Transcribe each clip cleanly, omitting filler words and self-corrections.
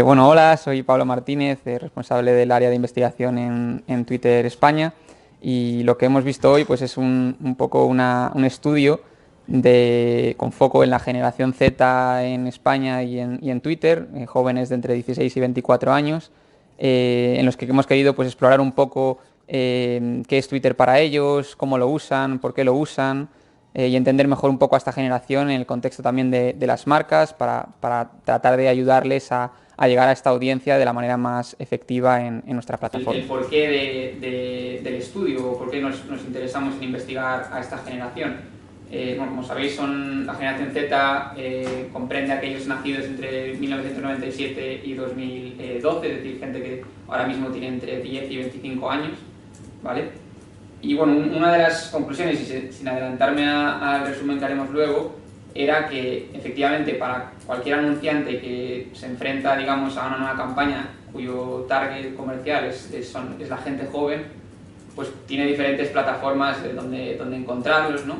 Bueno, hola, soy Pablo Martínez, responsable del área de investigación en Twitter España, y lo que hemos visto hoy pues, es un poco un estudio con foco en la generación Z en España y en Twitter, jóvenes de entre 16 y 24 años, en los que hemos querido pues, explorar un poco qué es Twitter para ellos, cómo lo usan, por qué lo usan, y entender mejor un poco a esta generación en el contexto también de las marcas para tratar de ayudarles a llegar a esta audiencia de la manera más efectiva en nuestra plataforma. El porqué del estudio, o por qué nos interesamos en investigar a esta generación. Bueno, como sabéis, la generación Z comprende a aquellos nacidos entre 1997 y 2012, es decir, gente que ahora mismo tiene entre 10 y 25 años, ¿vale? Y bueno, una de las conclusiones, y sin adelantarme al resumen que haremos luego, era que efectivamente para cualquier anunciante que se enfrenta, digamos, a una nueva campaña cuyo target comercial es la gente joven, pues tiene diferentes plataformas donde encontrarlos, ¿no?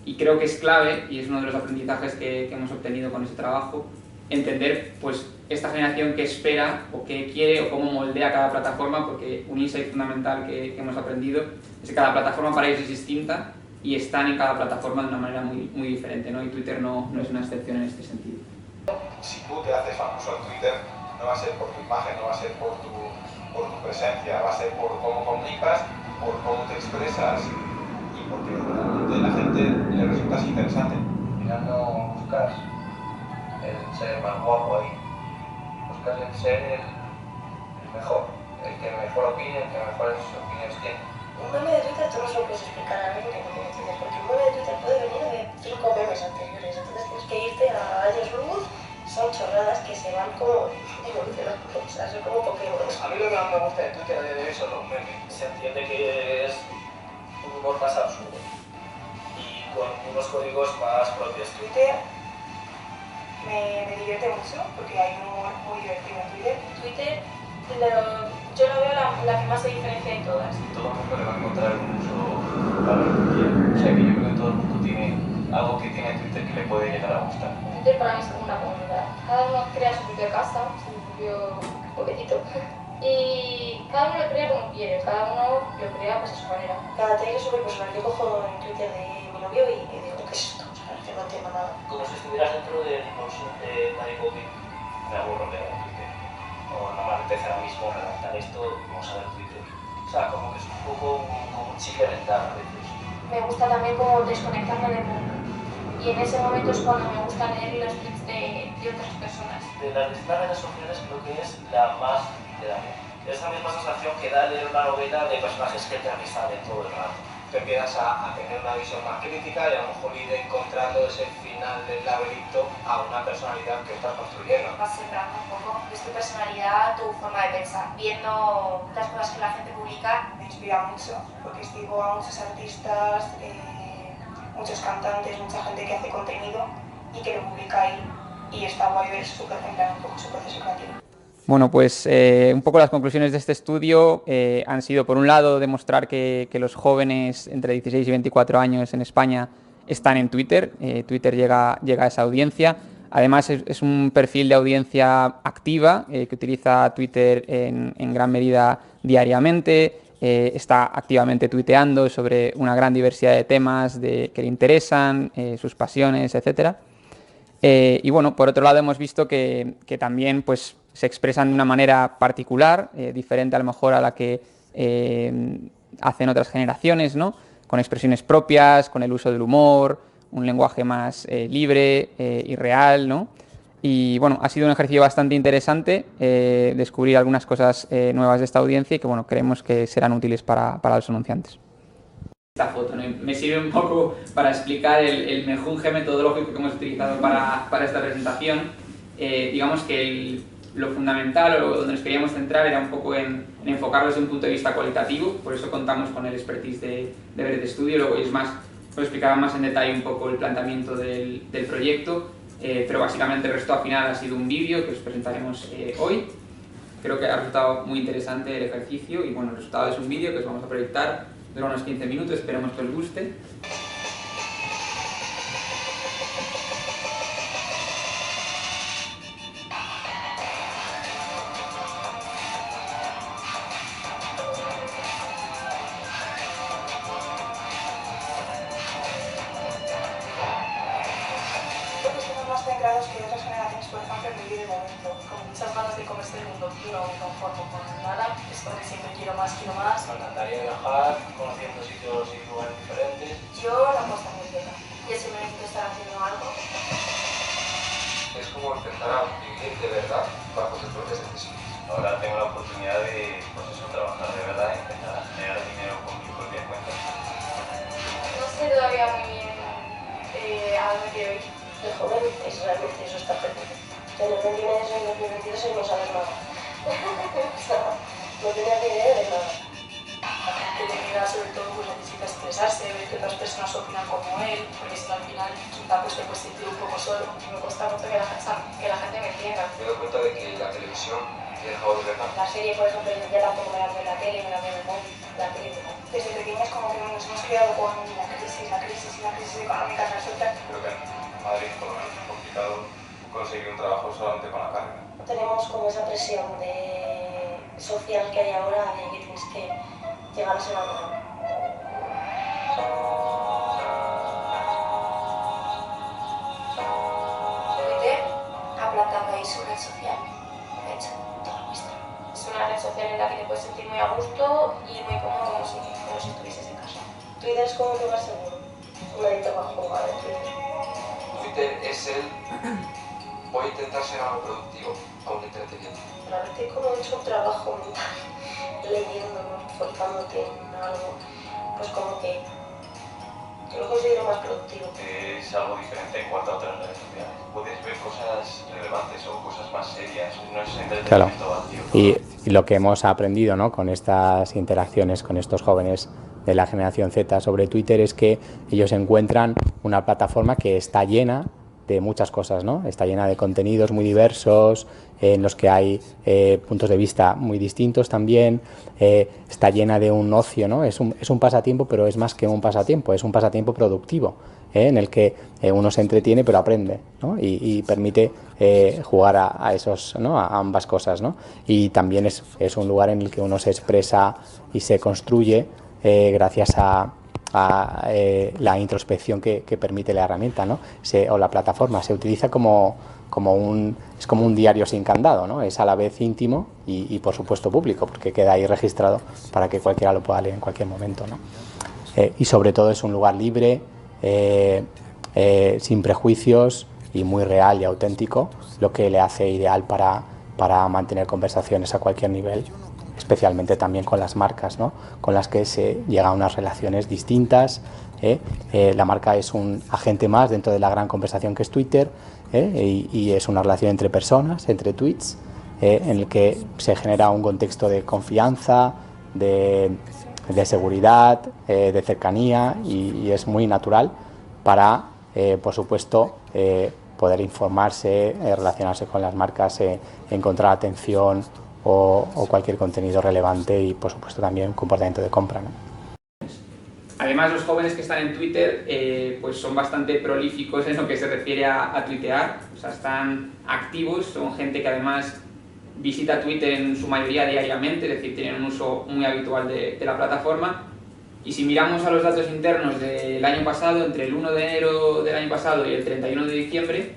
Y creo que es clave, y es uno de los aprendizajes que hemos obtenido con este trabajo, entender pues esta generación qué espera o qué quiere o cómo moldea cada plataforma, porque un insight fundamental que hemos aprendido es que cada plataforma para ellos es distinta y están en cada plataforma de una manera muy diferente, ¿no? Y Twitter no es una excepción en este sentido. Si tú te haces famoso en Twitter, no va a ser por tu imagen, no va a ser por tu presencia, va a ser por cómo comunicas, por cómo te expresas y porque realmente a la gente le resultas interesante. Al final no buscas el ser más guapo ahí, buscas el ser el mejor, el que mejor opine, el que mejores opiniones tiene. Un meme de Twitter tú no se lo puedes explicar a nadie que no tiene Twitter, porque un meme de Twitter puede venir de 5 memes anteriores, entonces tienes que irte a años luz, son chorradas que se van como evolucionando, o sea, son como Pokémon. A mí lo que más me gusta de Twitter es son los memes. Se entiende que es un humor más absurdo y con unos códigos más propios. Twitter me divierte mucho porque hay un humor muy divertido en Twitter. Twitter yo lo veo la que más se diferencia de todas. Todo el mundo le va a encontrar un uso para lo que quiera. O sea que yo creo que todo el mundo tiene algo que tiene Twitter que le puede llegar a gustar. Twitter para mí es como una comunidad. Cada uno crea su propia casa, su propio juguetito. Y cada uno lo crea como quiere, cada uno lo crea pues a su manera. Cada tag es súper personal. Yo cojo en Twitter de mi novio y digo, ¿qué es esto? O sea, no entiendo nada. Como si estuvieras dentro del bolsillo de Mary Poppins. Me aburro de Twitter. O no me apetece ahora mismo redactar esto, vamos a ver Twitter. O sea, como que es un poco como un chicle mental a veces. Me gusta también como desconectarme del mundo. Y en ese momento es cuando me gusta leer los tweets de otras personas. De las distintas redes sociales creo que es la más pedánea. Es la misma sensación que da leer una novela de personajes que te avisan todo el rato. Te empiezas a tener una visión más crítica y a lo mejor ir encontrando ese final del laberinto a una personalidad que estás construyendo. Vas sembrando un poco de tu personalidad, tu forma de pensar. Viendo las cosas que la gente publica me inspira mucho, porque sigo a muchos artistas, muchos cantantes, mucha gente que hace contenido y que lo publica ahí. Y está guay ver su proceso creativo. Bueno, pues un poco las conclusiones de este estudio han sido, por un lado, demostrar que los jóvenes entre 16 y 24 años en España están en Twitter. Twitter llega a esa audiencia. Además, es un perfil de audiencia activa que utiliza Twitter en gran medida diariamente. Está activamente tuiteando sobre una gran diversidad de temas que le interesan, sus pasiones, etc. Y bueno, por otro lado hemos visto que también pues, se expresan de una manera particular, diferente a lo mejor a la que hacen otras generaciones, ¿no? Con expresiones propias, con el uso del humor, un lenguaje más libre y real, ¿no? Y bueno, ha sido un ejercicio bastante interesante descubrir algunas cosas nuevas de esta audiencia y que bueno, creemos que serán útiles para los anunciantes. Esta foto, ¿no? Me sirve un poco para explicar el mejunje metodológico que hemos utilizado para esta presentación. Digamos que lo fundamental o donde nos queríamos centrar era un poco en enfocarlo desde un punto de vista cualitativo, por eso contamos con el expertise de Beret Studio. Luego ellos más os explicarán más en detalle un poco el planteamiento del proyecto, pero básicamente el resultado final ha sido un vídeo que os presentaremos hoy. Creo que ha resultado muy interesante el ejercicio y bueno, el resultado es un vídeo que os vamos a proyectar, dura unos 15 minutos, esperemos que os guste. hacer vivir el momento, con muchas ganas de comerse el mundo, no me conformo con nada, es porque siempre quiero más, quiero más. Me encantaría viajar, conociendo sitios y lugares diferentes. Yo la apuesta muy quieta, yo siempre necesito estar haciendo algo. Es como empezar a vivir de verdad bajo tus propias decisiones. Ahora tengo la oportunidad de, pues eso, trabajar de verdad y empezar a generar dinero con mi propia cuenta. No sé todavía muy bien a dónde quiero ir. El joven es realmente eso, está perdido. En el 2022 y en 2022 y no sabes nada. O sea, no tenías ni idea de nada. La gente de mi edad, sobre todo, pues necesita expresarse, ver que otras personas opinan como él, porque si no al final quizá pues te puedes sentir un poco solo. Me cuesta mucho que la gente me entienda. Me doy cuenta de que la televisión he dejado de verla. La serie, por ejemplo, ya tampoco me la veo en la tele, me la veo en el móvil. La tele no. Desde pequeños como que nos hemos criado con la crisis económica que resulta. Creo que en Madrid por lo menos es complicado conseguir un trabajo solamente con la carrera. Tenemos como esa presión social que hay ahora de que tienes que llegar a ser algo. Twitter ha plantado ahí su red social, de hecho, toda nuestra. Es una red social en la que te puedes sentir muy a gusto y muy cómodo como si estuvieses en casa. Twitter es como un lugar seguro. Nadie te va a jugar en Twitter. Twitter es el voy a intentar ser algo productivo, aún entreteniendo. La verdad es como mucho trabajo mental, leyendo, forzándote en algo, pues como que lo considero más productivo. Es algo diferente en cuanto a otras redes sociales. Puedes ver cosas relevantes o cosas más serias, no es entretenimiento vacío. Y lo que hemos aprendido, ¿no?, con estas interacciones con estos jóvenes de la generación Z sobre Twitter es que ellos encuentran una plataforma que está llena de muchas cosas, ¿no? Está llena de contenidos muy diversos, en los que hay puntos de vista muy distintos también, está llena de un ocio, ¿no? Es un pasatiempo, pero es más que un pasatiempo, es un pasatiempo productivo, en el que uno se entretiene pero aprende, ¿no? Y permite jugar a esos, ¿no?, a ambas cosas, ¿no? Y también es un lugar en el que uno se expresa y se construye gracias a la introspección que permite la herramienta, ¿no? O la plataforma. Se utiliza como un diario sin candado, ¿no? Es a la vez íntimo y por supuesto público, porque queda ahí registrado para que cualquiera lo pueda leer en cualquier momento, ¿no? Y sobre todo es un lugar libre, sin prejuicios y muy real y auténtico, lo que le hace ideal para mantener conversaciones a cualquier nivel, especialmente también con las marcas, ¿no?, con las que se llega a unas relaciones distintas. La marca es un agente más dentro de la gran conversación que es Twitter, y es una relación entre personas, entre tweets, en el que se genera un contexto de confianza, de seguridad, de cercanía, y es muy natural para, por supuesto, poder informarse, relacionarse con las marcas, encontrar atención o cualquier contenido relevante y, por supuesto, también un comportamiento de compra, ¿no? Además, los jóvenes que están en Twitter pues son bastante prolíficos en lo que se refiere a tuitear, o sea, están activos, son gente que además visita Twitter en su mayoría diariamente, es decir, tienen un uso muy habitual de la plataforma. Y si miramos a los datos internos del año pasado, entre el 1 de enero del año pasado y el 31 de diciembre,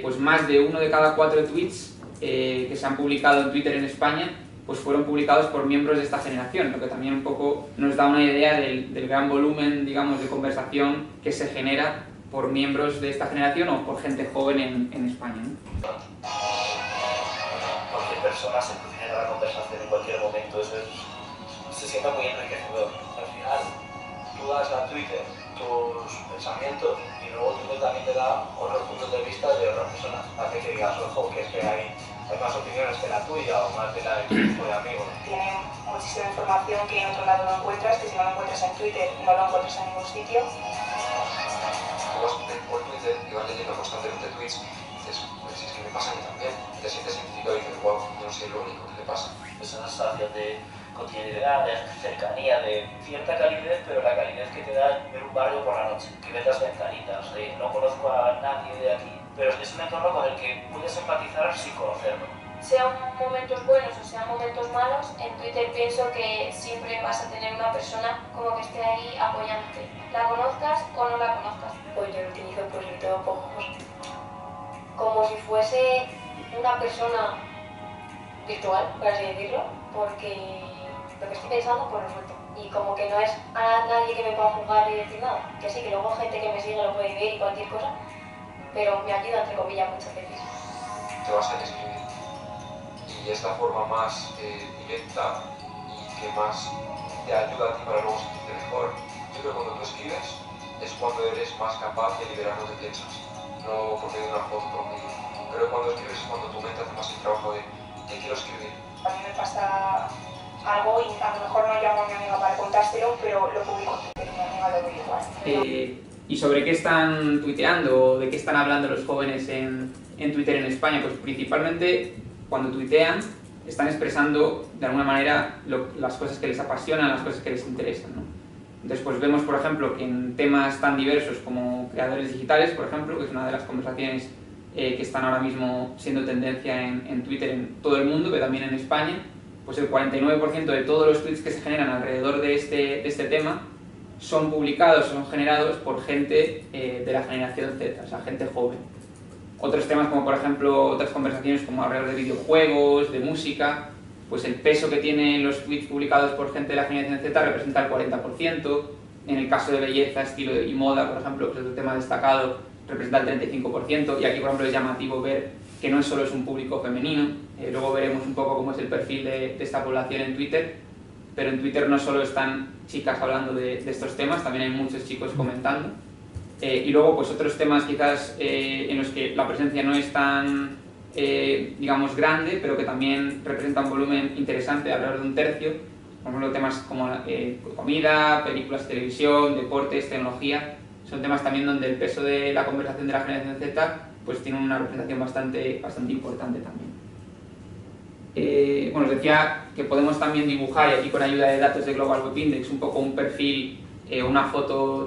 pues más de 1 de cada 4 tweets que se han publicado en Twitter en España pues fueron publicados por miembros de esta generación, lo que también un poco nos da una idea del gran volumen, digamos, de conversación que se genera por miembros de esta generación o por gente joven en España, ¿no? Cualquier persona se puede generar la conversación en cualquier momento, eso se siente muy enriquecedor. Al final, tú das a Twitter tus pensamientos y luego Twitter también te da otros puntos de vista de otras personas. Hace que digas, ojo, que es que hay más opiniones que la tuya o más de la de tu grupo de amigos. Tiene muchísima información que en otro lado no encuentras, que si no lo encuentras en Twitter no lo encuentras en ningún sitio. Tú vas por Twitter y vas leyendo constantemente tweets y dices, pues si es que me pasa a mí también. Te sientes identificado y dices, wow, no soy lo único que le pasa. Es una sensación de cotidianidad, de cercanía, de cierta calidez, pero la calidez que te da ver un barrio por la noche, que ves las ventanitas, no conozco a nadie de aquí, pero es un entorno con el que puedes empatizar sin conocerlo. Sean momentos buenos o sean momentos malos, en Twitter pienso que siempre vas a tener una persona como que esté ahí apoyándote, la conozcas o no la conozcas. Pues yo lo utilizo pues sobre todo por como si fuese una persona virtual, por así decirlo, porque lo que estoy pensando pues lo suelto. Y como que no es a nadie que me pueda juzgar y decir nada, que sí, que luego gente que me sigue lo puede ver y cualquier cosa, pero me ayuda entre comillas muchas veces. Te vas a escribir y es la forma más directa y que más te ayuda a ti para luego sentirte mejor. Yo creo que cuando tú escribes es cuando eres más capaz de liberar lo que piensas, no por medio de una foto por medio. Pero cuando escribes es cuando tu mente hace más el trabajo de ¿qué quiero escribir? A mí me pasa algo y a lo mejor no llamo a mi amiga para contárselo, pero lo publico, pero mi amiga lo ve igual. ¿Y sobre qué están tuiteando o de qué están hablando los jóvenes en Twitter en España? Pues principalmente cuando tuitean están expresando de alguna manera las cosas que les apasionan, las cosas que les interesan, ¿no? Entonces pues vemos, por ejemplo, que en temas tan diversos como creadores digitales, por ejemplo, que es una de las conversaciones que están ahora mismo siendo tendencia en Twitter en todo el mundo, pero también en España, pues el 49% de todos los tweets que se generan alrededor de este tema son publicados, son generados por gente de la generación Z, o sea, gente joven. Otros temas como por ejemplo otras conversaciones como alrededor de videojuegos, de música, pues el peso que tienen los tweets publicados por gente de la generación Z representa el 40%. En el caso de belleza, estilo y moda, por ejemplo, que es otro tema destacado, representa el 35%. Y aquí, por ejemplo, es llamativo ver que no solo es un público femenino. Luego veremos un poco cómo es el perfil de esta población en Twitter. Pero en Twitter no solo están chicas hablando de estos temas, también hay muchos chicos comentando. Y luego, pues otros temas quizás en los que la presencia no es tan, digamos, grande, pero que también representa un volumen interesante, alrededor de un tercio. Por ejemplo, temas como comida, películas, televisión, deportes, tecnología. Son temas también donde el peso de la conversación de la generación Z pues tiene una representación bastante importante también. Bueno, os decía que podemos también dibujar, y aquí con ayuda de datos de Global Web Index, un poco un perfil, una foto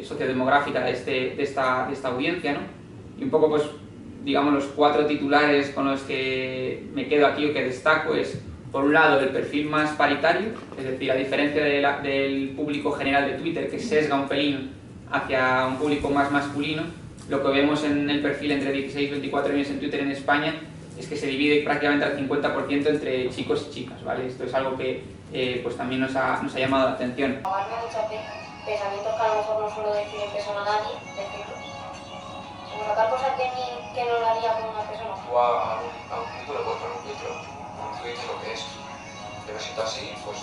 sociodemográfica de esta audiencia, ¿no? Y un poco, pues, digamos, los 4 titulares con los que me quedo aquí o que destaco es, por un lado, el perfil más paritario, es decir, a diferencia del público general de Twitter, que sesga un pelín hacia un público más masculino, lo que vemos en el perfil entre 16 y 24 años en Twitter en España es que se divide prácticamente al 50% entre chicos y chicas, ¿vale? Esto es algo que pues también nos ha llamado la atención. Abarca muchos pensamientos que a lo mejor no suelo decir en persona a nadie, decirlo. Como sacar cosas de mí que no lo haría con una persona. Tú a un filtro le puedes poner un filtro, un tweet es lo que es. Yo me siento así, pues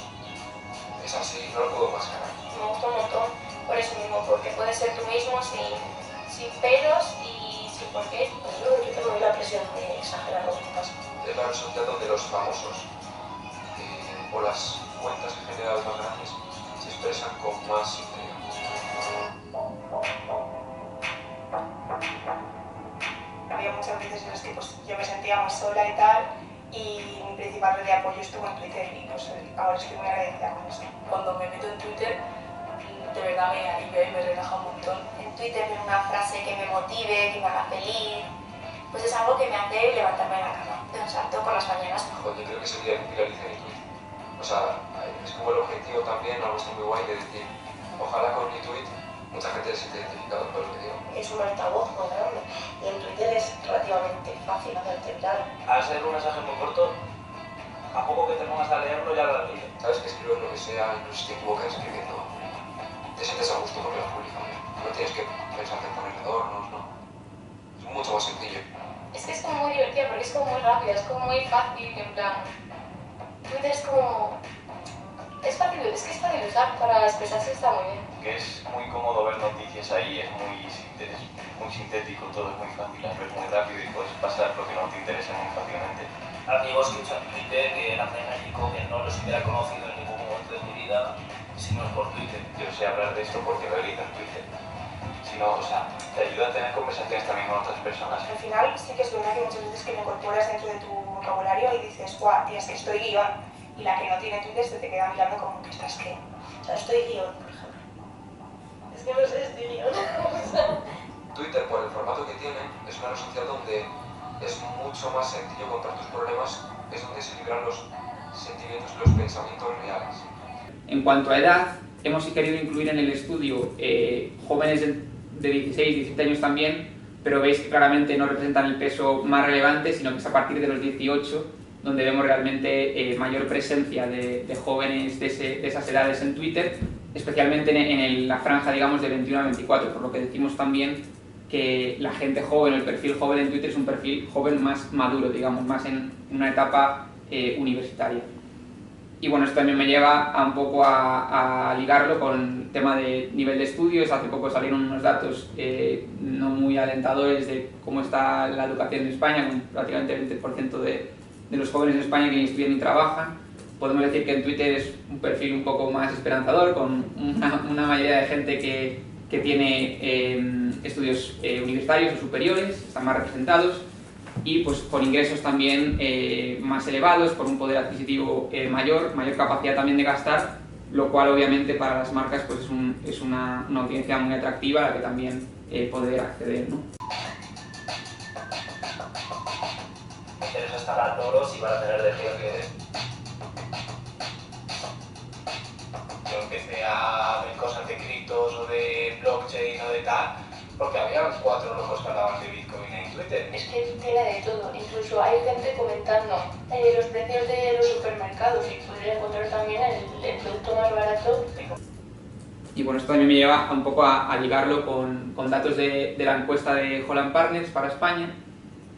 es así, no lo puedo mascarar. Me gusta un montón por eso mismo, porque puedes ser tú mismo sin pelos y sin por qué. Pues luego yo tengo la presión de exagerar lo que pasa. Es la red social donde los famosos o las cuentas generadas más grandes se expresan con más sinceridad. Había muchas veces en las que pues, yo me sentía muy sola y tal, y mi principal red de apoyo estuvo en Twitter y pues, ahora estoy muy agradecida con eso. Cuando me meto en Twitter, de verdad me alivia y me relaja un montón. En Twitter ver una frase que me motive, que me haga feliz, pues es algo que me hace levantarme de la cama, de un salto por las mañanas. Yo creo que sería viralizar el tweet. O sea, es como el objetivo también, algo está muy guay de decir, ojalá con mi tweet mucha gente se siente identificado con lo que digo. Es un altavoz muy grande y en Twitter es relativamente fácil hacerte viral. Al ser un mensaje muy corto, a poco que te pongas a leerlo ya lo has leído. Sabes que escribes lo que sea y no se te equivocas escribiendo. Te sientes a gusto porque lo has publicado. No tienes que pensarte en poner adornos, no. Es mucho más sencillo. Es que es como muy divertido porque es como muy rápido, es como muy fácil, en plan... Twitter es como... Es fácil de usar para expresarse, está muy bien. Que es muy cómodo ver noticias ahí, es muy sintético, todo es muy fácil, las ves muy rápido y puedes pasar lo que no te interesa muy fácilmente. Amigos que he hecho en Twitter que eran de México, que no los hubiera conocido en ningún momento de mi vida si no es por Twitter. Yo sé hablar de esto porque lo he leído en Twitter. Si no, o sea, te ayuda a tener conversaciones también con otras personas. Al final sí que es verdad que muchas veces que me incorporas dentro de tu vocabulario y dices, guau, tía, es que estoy guión. Y la que no tiene Twitter se te queda mirando como que estás qué. O sea, estoy guión, por ejemplo. Es que no sé, estoy guión. Twitter, por el formato que tiene, es una red social donde es mucho más sencillo contar tus problemas, es donde se libran los sentimientos y los pensamientos reales. En cuanto a edad, hemos querido incluir en el estudio jóvenes de 16, 17 años también, pero veis que claramente no representan el peso más relevante, sino que es a partir de los 18 donde vemos realmente mayor presencia de jóvenes de esas edades en Twitter, especialmente en la franja, digamos, de 21 a 24, por lo que decimos también que la gente joven, el perfil joven en Twitter es un perfil joven más maduro, digamos, más en una etapa universitaria. Y bueno, esto también me lleva a un poco a ligarlo con el tema de nivel de estudios. Hace poco salieron unos datos no muy alentadores de cómo está la educación en España, con prácticamente el 20% de los jóvenes en España que estudian y trabajan. Podemos decir que en Twitter es un perfil un poco más esperanzador, con una mayoría de gente que tiene estudios universitarios o superiores, están más representados, y pues con ingresos también más elevados, por un poder adquisitivo mayor capacidad también de gastar, lo cual obviamente para las marcas pues es una audiencia muy atractiva a la que también poder acceder, ¿no? Me interesa estar loros y van a tener de que yo empecé a ver cosas de criptos o de blockchain o de tal, porque había 4 locos que hablaban de Bitcoin en Twitter. Es que tiene de todo, incluso hay gente comentando los precios de los supermercados y podría encontrar también el producto más barato. Y bueno, esto también me lleva un poco a ligarlo con datos de la encuesta de Holland Partners para España,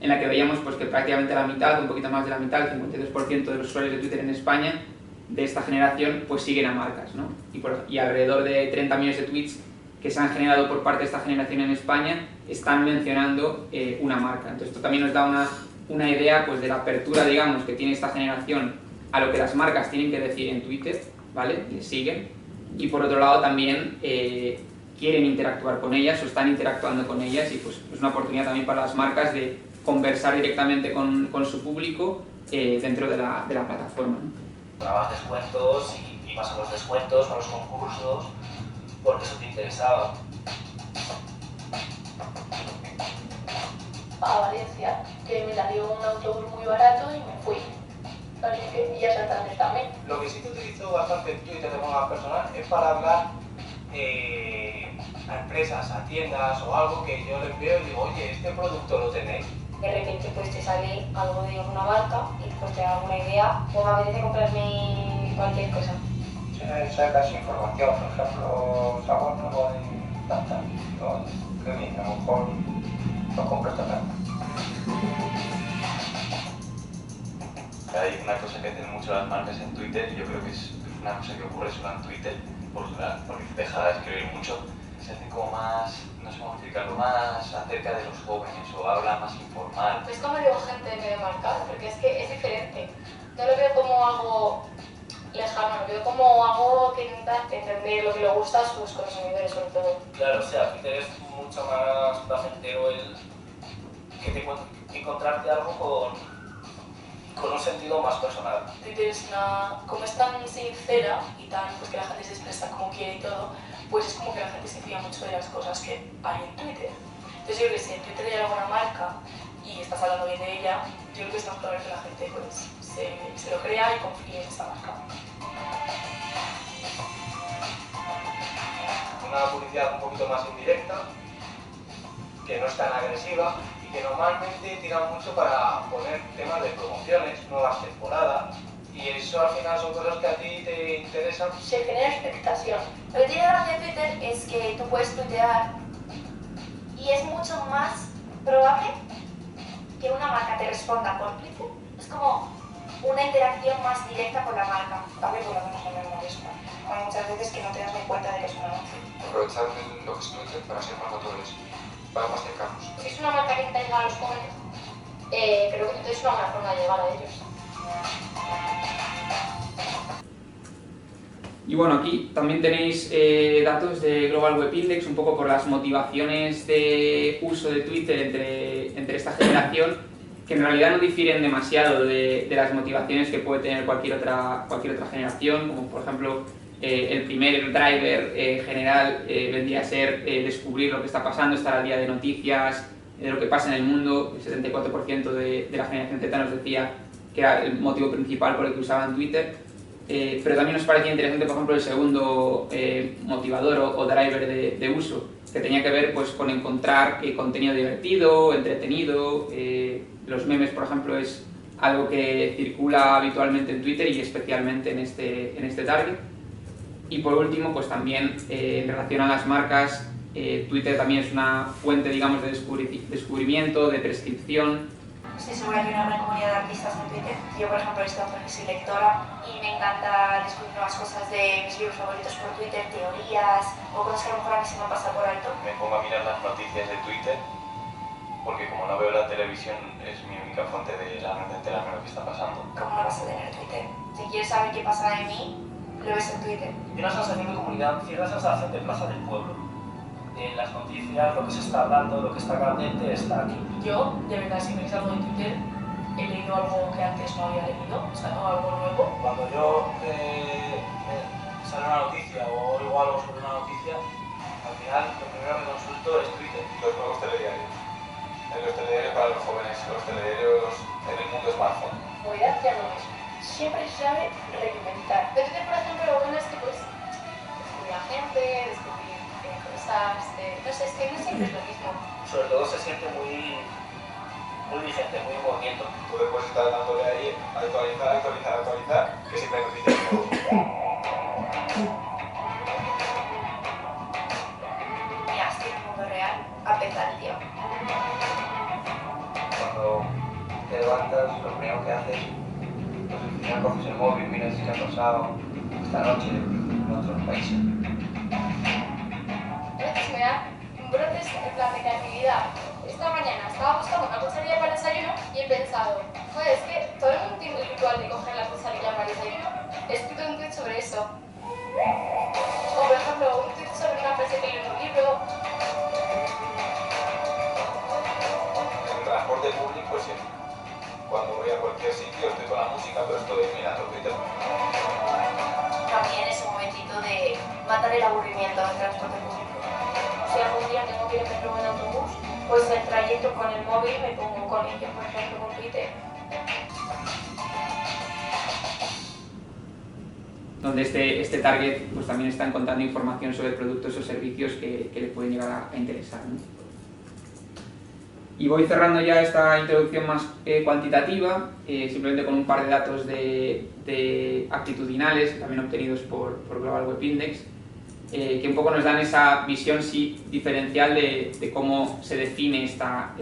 en la que veíamos pues, que prácticamente la mitad, un poquito más de la mitad, el 52% de los usuarios de Twitter en España de esta generación pues siguen a marcas, ¿no? Y alrededor de 30 millones de tweets que se han generado por parte de esta generación en España están mencionando una marca. Entonces esto también nos da una idea pues, de la apertura, digamos, que tiene esta generación a lo que las marcas tienen que decir en Twitter, ¿vale? Les siguen. Y por otro lado también quieren interactuar con ellas o están interactuando con ellas, y pues es una oportunidad también para las marcas de conversar directamente con su público dentro de la plataforma, ¿no? Dabas descuentos y ibas a los descuentos, a los concursos, porque eso te interesaba. A Valencia, que me salió un autobús muy barato y me fui. Así que, y a Santander también. Lo que sí te utilizo bastante en Twitter de forma personal es para hablar a empresas, a tiendas o algo que yo les veo y digo, oye, este producto lo tenéis. De repente pues te sale algo de alguna marca y pues te da alguna idea o me apetece comprarme cualquier cosa. Sacas información, por ejemplo, sabor nuevo de planta, que bien, a lo mejor lo compras también. Hay una cosa que hacen mucho las marcas en Twitter, y yo creo que es una cosa que ocurre solo en Twitter, porque deja de escribir mucho. Se hace como más, no sé cómo explicarlo, más acerca de los jóvenes o habla más informal. Pues como digo gente de marca, porque es que es diferente. No lo veo como algo lejano, lo veo como algo que intenta entender lo que le gusta a sus consumidores sobre todo. Claro, o sea, Twitter es mucho más placentero el que te encontrarte algo con un sentido más personal. Twitter es como es tan sincera y tan, pues que la gente se expresa como quiere y todo, pues es como que la gente se fía mucho de las cosas que hay en Twitter. Entonces yo creo que si en Twitter hay alguna marca y estás hablando bien de ella, yo creo que es más probable que la gente pues, se lo crea y confíe en esa marca. Una publicidad un poquito más indirecta, que no es tan agresiva y que normalmente tira mucho para poner temas de promociones, nuevas temporadas, y eso al final son cosas que a ti te interesan. Se genera expectación. Lo que tiene gracia de Twitter es que tú puedes tuitear y es mucho más probable que una marca te responda por Twitter. Es como una interacción más directa con la marca. También por lo menos en el mismo. Hay muchas veces que no te das ni cuenta de que es un anuncio. Aprovechar lo que es Twitter para ser más naturales, para más cercanos. Si es una marca que intenta llegar a los jóvenes, creo que Twitter es una buena forma de llegar a ellos. Y bueno, aquí también tenéis datos de Global Web Index, un poco por las motivaciones de uso de Twitter entre esta generación, que en realidad no difieren demasiado de las motivaciones que puede tener cualquier otra generación, como por ejemplo el primer driver general vendría a ser descubrir lo que está pasando, estar al día de noticias, de lo que pasa en el mundo. El 74% de la generación Z nos decía que era el motivo principal por el que usaban Twitter. Pero también nos parecía interesante, por ejemplo, el segundo motivador o driver de uso, que tenía que ver pues, con encontrar contenido divertido, entretenido. Los memes, por ejemplo, es algo que circula habitualmente en Twitter y especialmente en este target. Y por último, pues también en relación a las marcas, Twitter también es una fuente, digamos, de descubrimiento, de prescripción. Estoy segura que hay una gran comunidad de artistas en Twitter. Yo, por ejemplo, soy lectora y me encanta descubrir nuevas cosas de mis libros favoritos por Twitter, teorías o cosas que a lo mejor a mí se me han pasado por alto. Me pongo a mirar las noticias de Twitter porque como no veo la televisión es mi única fuente de enterarme de lo que está pasando. ¿Cómo no vas a tener Twitter? Si quieres saber qué pasa de mí, lo ves en Twitter. Tiene una sensación de comunidad, cierta sensación de plaza del pueblo. En las noticias, lo que se está hablando, lo que está candente, está aquí. Yo, de verdad, si me algo de Twitter, he leído algo que antes no había leído, o sea, algo nuevo. Cuando yo sale una noticia o oigo algo sobre una noticia, al final lo primero que consulto es Twitter. Los nuevos telediarios. Los telediarios para los jóvenes, los telediarios en el mundo smartphone. Movilidad ya no es. Siempre se sabe reinventar. De Twitter, por ejemplo, lo bueno es que pues descubrir a gente, descubrir cosas, no sé, es que no siempre es lo mismo. Sobre todo se siente muy vigente, muy en movimiento. Tú después estás dándole ahí actualizar, que siempre hay noticias nuevas. Mira, estoy en el mundo real, a petar, tío. Cuando te levantas, lo primero que haces, pues al final coges el móvil, miras qué ha pasado esta noche en otros países. A veces me da brotes en plan de creatividad. Esta mañana estaba buscando una cucharilla para el desayuno y he pensado, joder, es que todo el mundo tiene el ritual de coger la cucharilla para el desayuno. He escrito un tweet sobre eso. O por ejemplo, un tweet sobre una frase que leí en un libro. En el transporte público siempre. Cuando voy a cualquier sitio estoy con la música, pero estoy mirando Twitter. También es un momentito de matar el aburrimiento del transporte público. Si algún día tengo que ir en metro o en autobús, pues el trayecto con el móvil me pongo con ello, por ejemplo, con Twitter. Donde este target pues también está encontrando información sobre productos o servicios que le pueden llegar a interesar, ¿no? Y voy cerrando ya esta introducción más cuantitativa, simplemente con un par de datos de actitudinales, también obtenidos por Global Web Index, que un poco nos dan esa visión sí, diferencial de cómo se define esta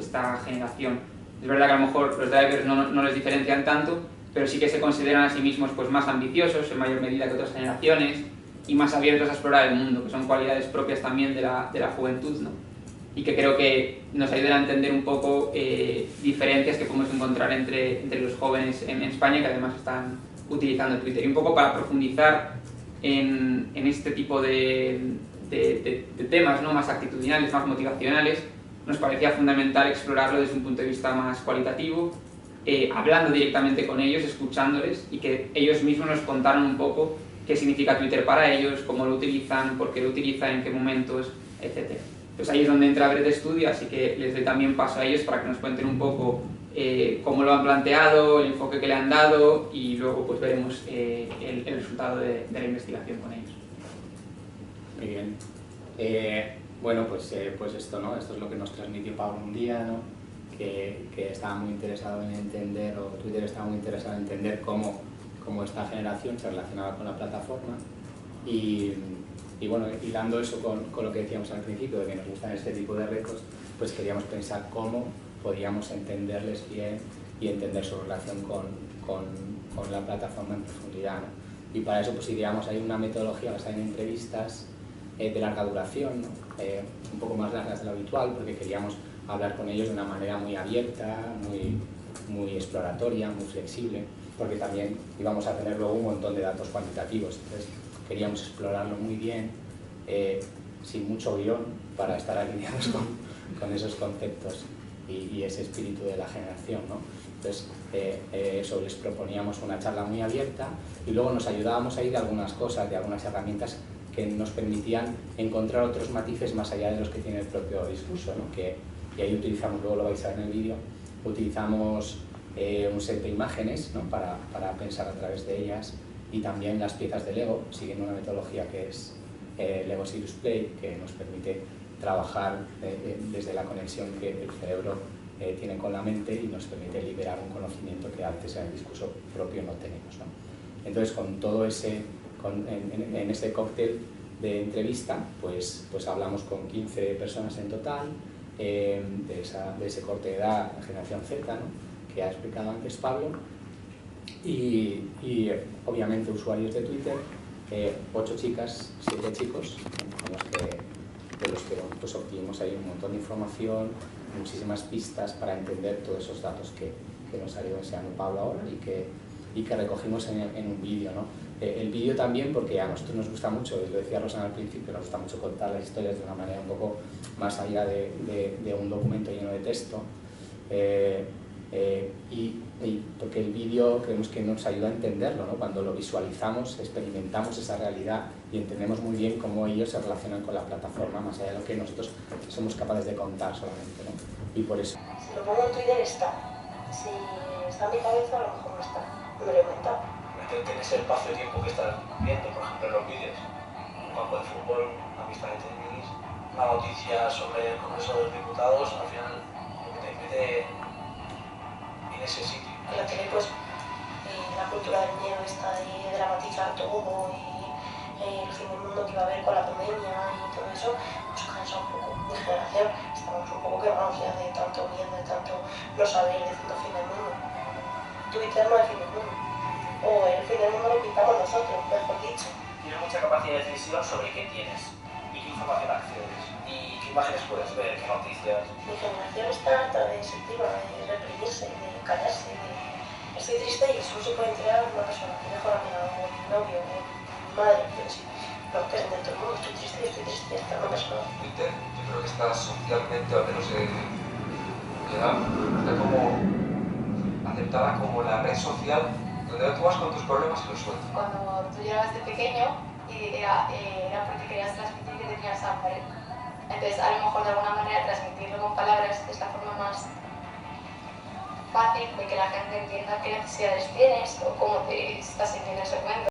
generación. Es verdad que a lo mejor los drivers no les diferencian tanto, pero sí que se consideran a sí mismos pues, más ambiciosos en mayor medida que otras generaciones y más abiertos a explorar el mundo, que son cualidades propias también de la juventud, ¿no? Y que creo que nos ayudan a entender un poco diferencias que podemos encontrar entre los jóvenes en España que además están utilizando Twitter. Y un poco para profundizar en este tipo de temas, ¿no? Más actitudinales, más motivacionales, nos parecía fundamental explorarlo desde un punto de vista más cualitativo, hablando directamente con ellos, escuchándoles y que ellos mismos nos contaran un poco qué significa Twitter para ellos, cómo lo utilizan, por qué lo utilizan, en qué momentos, etc. Pues ahí es donde entra Bread Studio, así que les doy también paso a ellos para que nos cuenten un poco cómo lo han planteado, el enfoque que le han dado y luego pues veremos el resultado de la investigación con ellos. Muy bien. Bueno, pues esto, ¿no? Esto es lo que nos transmitió Pablo un día, ¿no? Que estaba muy interesado en entender, o Twitter estaba muy interesado en entender cómo esta generación se relacionaba con la plataforma y bueno, hilando eso con lo que decíamos al principio, de que nos gustan este tipo de retos, pues queríamos pensar cómo podíamos entenderles bien y entender su relación con la plataforma en profundidad, ¿no? Y para eso pues ideamos ahí una metodología basada en entrevistas de larga duración, ¿no? Un poco más largas de lo habitual, porque queríamos hablar con ellos de una manera muy abierta, muy exploratoria, muy flexible, porque también íbamos a tener luego un montón de datos cuantitativos. Entonces queríamos explorarlo muy bien, sin mucho guión, para estar alineados con esos conceptos y ese espíritu de la generación, ¿no? Entonces, eso les proponíamos una charla muy abierta y luego nos ayudábamos a ir de algunas cosas, de algunas herramientas que nos permitían encontrar otros matices más allá de los que tiene el propio discurso, ¿no? Y ahí utilizamos, luego lo vais a ver en el vídeo, utilizamos un set de imágenes, ¿no? para pensar a través de ellas, y también las piezas de Lego, siguiendo una metodología que es Lego Serious Play, que nos permite trabajar desde la conexión que el cerebro tiene con la mente y nos permite liberar un conocimiento que a veces en el discurso propio no tenemos, ¿no? Entonces, con todo ese, en ese cóctel de entrevista, pues hablamos con 15 personas en total, de ese corte de edad, generación Z, ¿no?, que ha explicado antes Pablo, y obviamente usuarios de Twitter, 8 chicas, 7 chicos, de los que pues, obtuvimos ahí un montón de información, muchísimas pistas para entender todos esos datos que nos ha ido enseñando Pablo ahora y que recogimos en un vídeo, ¿no? El vídeo también porque a nosotros nos gusta mucho, lo decía Rosana al principio, nos gusta mucho contar las historias de una manera un poco más allá de un documento lleno de texto, y porque el vídeo creemos que nos ayuda a entenderlo, ¿no? Cuando lo visualizamos, experimentamos esa realidad y entendemos muy bien cómo ellos se relacionan con la plataforma, más allá de lo que nosotros somos capaces de contar solamente, ¿no? Y por eso. Si lo pongo en Twitter está, si está en mi cabeza a lo mejor no está, no me lo he comentado. Tienes el espacio-tiempo que estás viendo, por ejemplo en los vídeos, un campo de fútbol, una pista de tenis, una noticia sobre el Congreso de los Diputados, al final lo que te mete en ese sitio. En la tele pues la cultura del miedo está de dramatizar todo y el fin del mundo que iba a haber con la pandemia y todo eso, pues cansa un poco. Mi generación estamos un poco quemados ya de tanto miedo, de tanto no saber diciendo fin del mundo. Twitter no es fin del mundo. O el fin del mundo lo pintamos nosotros, mejor dicho. Tienes mucha capacidad de decisión sobre qué tienes y qué información accedes y qué imágenes puedes ver, qué noticias. Mi generación está harta de sentirla, de reprimirse, de callarse, estoy triste y solo se puede enterar una persona, mi mejor amiga, o mi novio, o mi madre, pero sí, no, que es de todo el mundo, estoy triste, está una persona. Twitter, yo creo que está socialmente, al menos en mi edad, está como aceptada como la red social donde tú vas con tus problemas y los sueltas. Cuando tú llegabas de pequeño, era porque querías transmitir que tenías hambre. Entonces, a lo mejor de alguna manera transmitirlo con palabras es la forma más fácil de que la gente entienda qué necesidades tienes o cómo te estás sintiendo en ese momento.